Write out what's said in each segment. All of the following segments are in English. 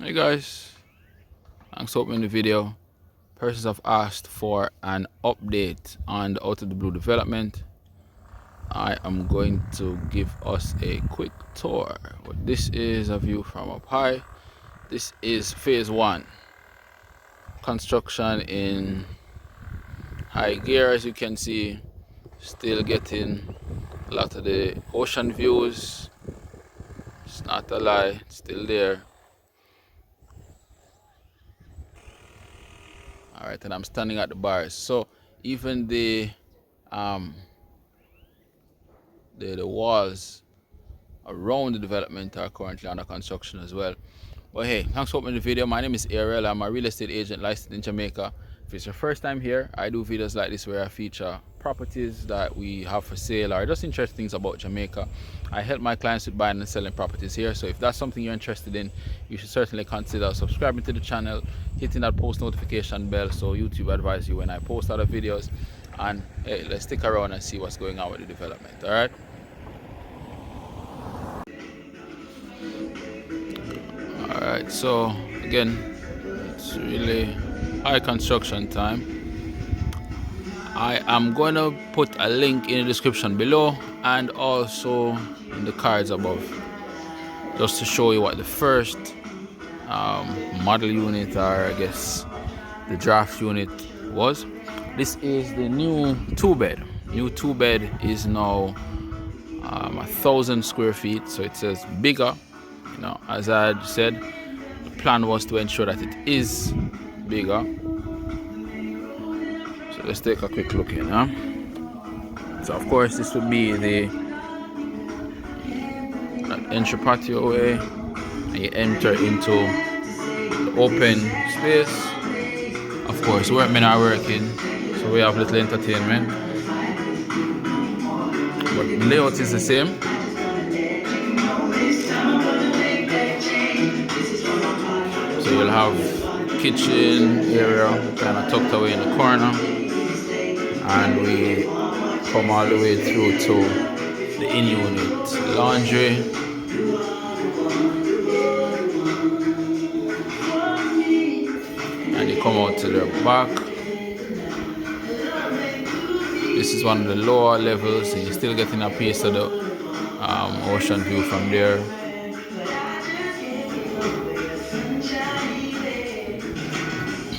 Hey guys, thanks for opening the video. Persons have asked for an update on the Out of the Blue development. I am going to give us a quick tour. But this is a view from up high. This is phase 1. Construction in high gear, as you can see. Still getting a lot of the ocean views. It's not a lie, it's still there. Alright, and I'm standing at the bars. So even the walls around the development are currently under construction as well. But hey, thanks for watching the video. My name is Ariel. I'm a real estate agent licensed in Jamaica. If it's your first time here, I do videos like this where I feature properties that we have for sale or just interesting things about Jamaica. I help my clients with buying and selling properties here. So if that's something you're interested in, you should certainly consider subscribing to the channel, hitting that post notification bell so YouTube advises you when I post other videos. And hey, let's stick around and see what's going on with the development. All right. Alright, so again, it's really high construction time. I am going to put a link in the description below and also in the cards above, just to show you what the first model unit, or I guess the draft unit, was. This is the new 2-bed. New 2-bed is now 1,000 square feet, so it says bigger. Now, as I had said, the plan was to ensure that it is bigger. So let's take a quick look in. So of course this would be the entry patio way, and you enter into the open space. Of course, workmen are working, so we have little entertainment. But the layout is the same. So you'll have kitchen area kind of tucked away in the corner, and we come all the way through to the in-unit laundry. And you come out to the back. This is one of the lower levels, and you're still getting a piece of the ocean view from there.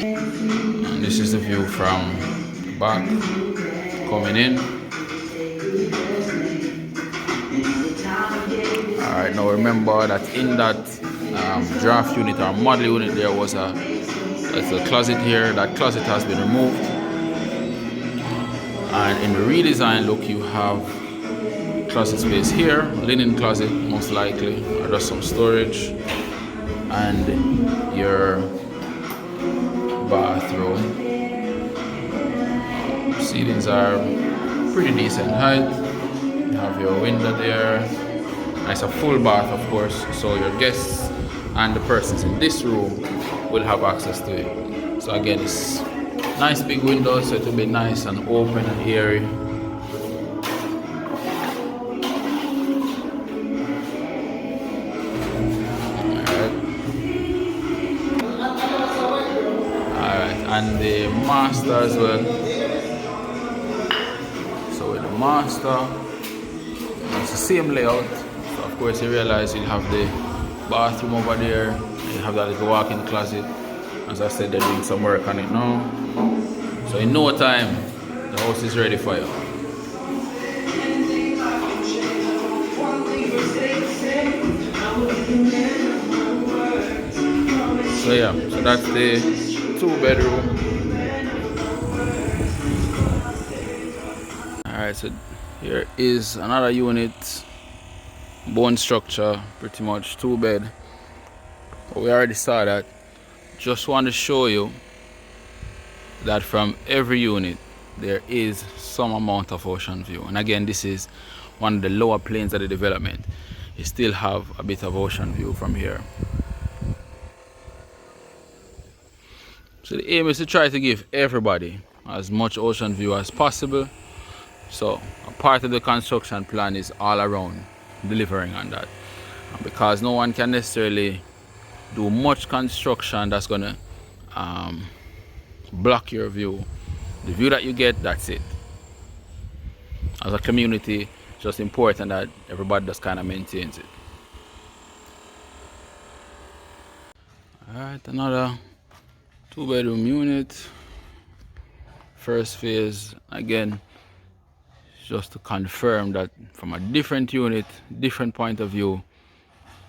And this is the view from the back coming in. Alright, now remember that in that draft unit or model unit there was a closet here. That closet has been removed, and in the redesigned look you have closet space here, linen closet most likely, or just some storage, and your bathroom. Ceilings are pretty decent height. You have your window there. It's a full bath, of course, so your guests and the persons in this room will have access to it. So again, it's nice big windows, so it will be nice and open and airy. And the master as well. So with the master, it's the same layout. So of course you realize you'll have the bathroom over there. You have that little walk-in closet. As I said, they're doing some work on it now. So in no time, the house is ready for you. So yeah, so that's the 2-bedroom. Alright, so here is another unit, bone structure, pretty much 2-bed. But we already saw that. Just want to show you that from every unit there is some amount of ocean view. And again, this is one of the lower planes of the development. You still have a bit of ocean view from here. So the aim is to try to give everybody as much ocean view as possible. So a part of the construction plan is all around delivering on that. And because no one can necessarily do much construction that's gonna block your view. The view that you get, that's it. As a community, it's just important that everybody just kind of maintains it. Alright, another 2-bedroom unit. First phase, again, just to confirm that from a different unit, different point of view,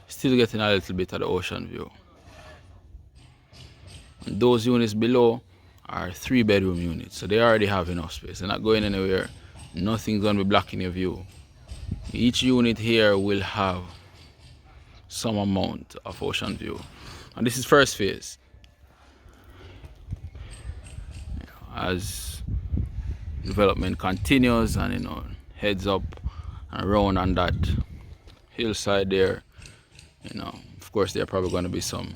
still getting a little bit of the ocean view. And those units below are 3-bedroom units, so they already have enough space. They're not going anywhere. Nothing's going to be blocking your view. Each unit here will have some amount of ocean view. And this is first phase. As development continues and heads up and around on that hillside there, of course there are probably going to be some,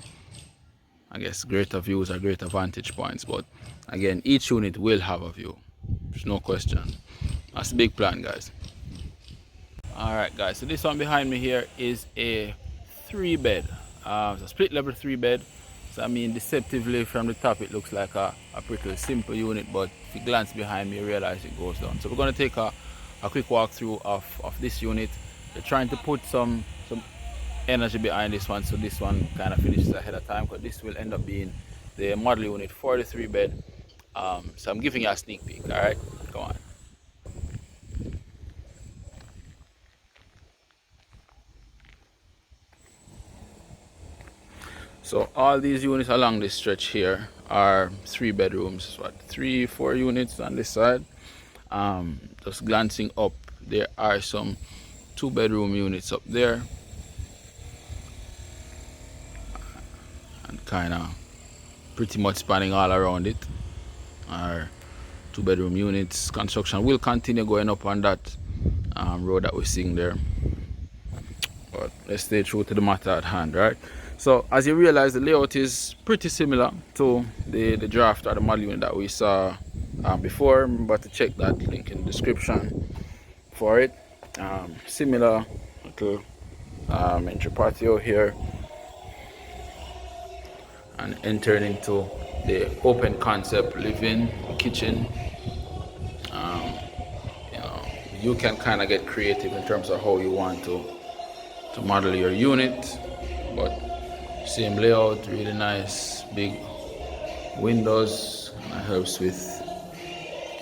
I guess, greater views or greater vantage points, but again, each unit will have a view. There's no question. That's the big plan, guys. Alright guys, so this one behind me here is a 3-bed. It's a split level 3-bed. So I mean, deceptively from the top it looks like a pretty simple unit, but if you glance behind me you realize it goes down. So we're going to take a quick walkthrough of this unit. They're trying to put some energy behind this one, so this one kind of finishes ahead of time, because this will end up being the model unit for the 3-bed. So I'm giving you a sneak peek. Alright, come on. So all these units along this stretch here are 3 bedrooms. What, 3-4 units on this side. Just glancing up, there are some 2-bedroom units up there, and kind of pretty much spanning all around it are 2-bedroom units. Construction will continue going up on that road that we're seeing there, but let's stay true to the matter at hand, right? So as you realize, the layout is pretty similar to the draft or the model unit that we saw before. Remember to check that link in the description for it. Similar little entry patio here, and entering into the open concept living kitchen. You can kind of get creative in terms of how you want to model your unit, but same layout, really nice big windows, and it helps with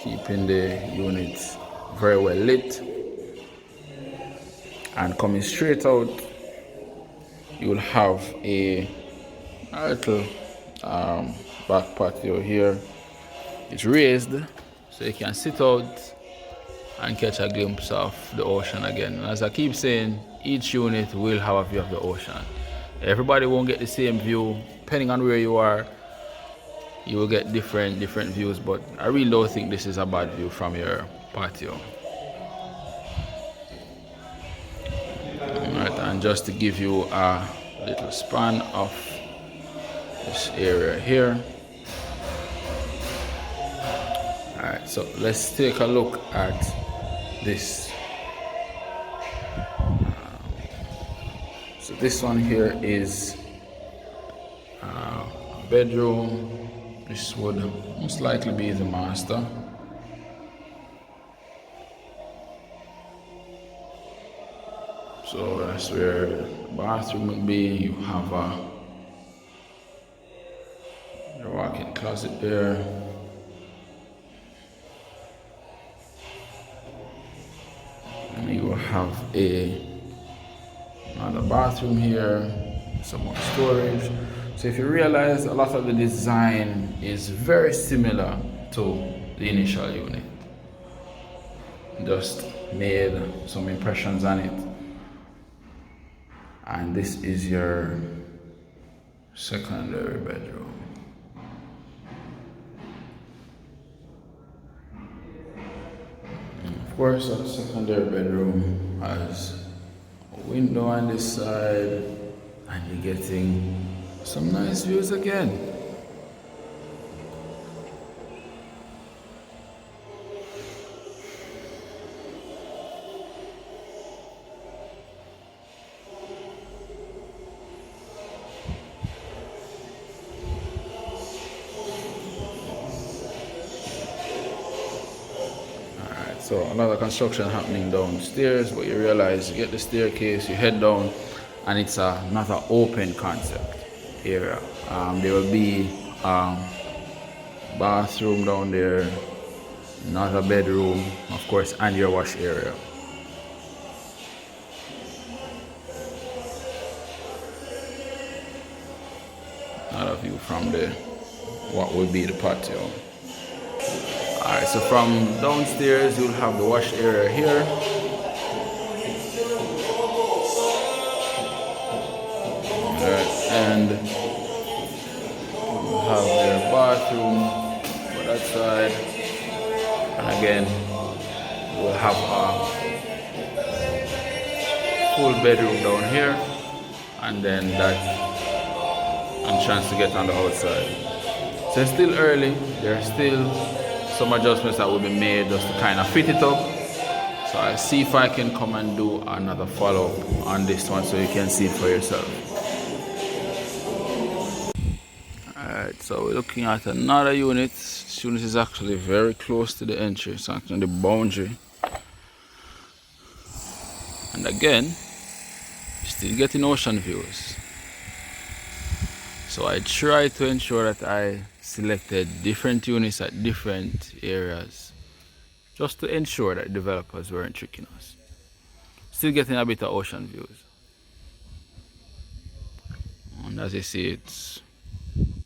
keeping the unit very well lit. And coming straight out, you will have a little back patio here. It's raised, so you can sit out and catch a glimpse of the ocean again. And as I keep saying, each unit will have a view of the ocean. Everybody won't get the same view. Depending on where you are, you will get different views, but I really don't think this is a bad view from your patio. Alright, and just to give you a little span of this area here. Alright, so let's take a look at this. So this one here is a bedroom. This would most likely be the master. So that's where the bathroom would be. You have your walk-in closet there. And you have another bathroom here, some more storage. So if you realize, a lot of the design is very similar to the initial unit. Just made some impressions on it. And this is your secondary bedroom. And of course, that secondary bedroom has a window on this side, and you're getting some nice views again. So another construction happening downstairs, but you realize you get the staircase, you head down, and it's another open concept area. There will be bathroom down there, another bedroom, of course, and your wash area. Another view from the what would be the patio. Alright, so from downstairs you'll have the wash area here. And you'll have your bathroom for that side. And again, we'll have a full bedroom down here. And then that entrance to get on the outside. So it's still early. There's still some adjustments that will be made just to kind of fit it up. So I'll see if I can come and do another follow-up on this one so you can see it for yourself. Alright, so we're looking at another unit. This unit is actually very close to the entry. It's actually on the boundary. And again, still getting ocean views. So I tried to ensure that I selected different units at different areas just to ensure that developers weren't tricking us. Still getting a bit of ocean views. And as you see, it's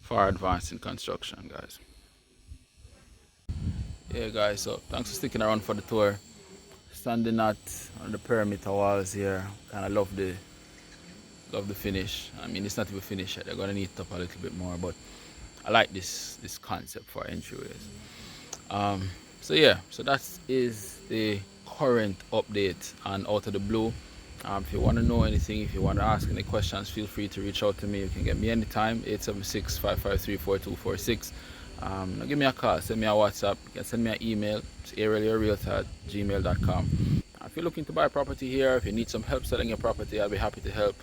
far advanced in construction, guys. Yeah, guys, so thanks for sticking around for the tour. Standing on the perimeter walls here. Kind of love the finish. I mean, it's not even finished yet. They're gonna neat it up a little bit more, but I like this concept for entryways. So yeah, so that is the current update on Out of the Blue. If you want to know anything, if you want to ask any questions, feel free to reach out to me. You can get me anytime, 876-553-4246. Now give me a call, send me a WhatsApp, you can send me an email. It's arielrealtor@gmail.com. If you're looking to buy property here, if you need some help selling your property, I'll be happy to help.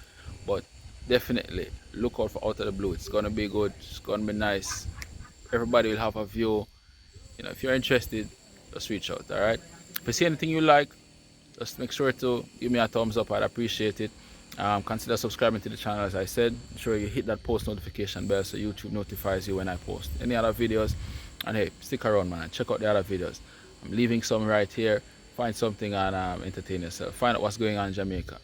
But definitely look out for Out of the Blue. It's gonna be good, it's gonna be nice. Everybody will have a view. You know, if you're interested, just reach out. All right, if you see anything you like, just make sure to give me a thumbs up. I'd appreciate it. Consider subscribing to the channel. As I said, make sure you hit that post notification bell so YouTube notifies you when I post any other videos. And hey, stick around, man, and check out the other videos. I'm leaving some right here. Find something and entertain yourself. Find out what's going on in Jamaica.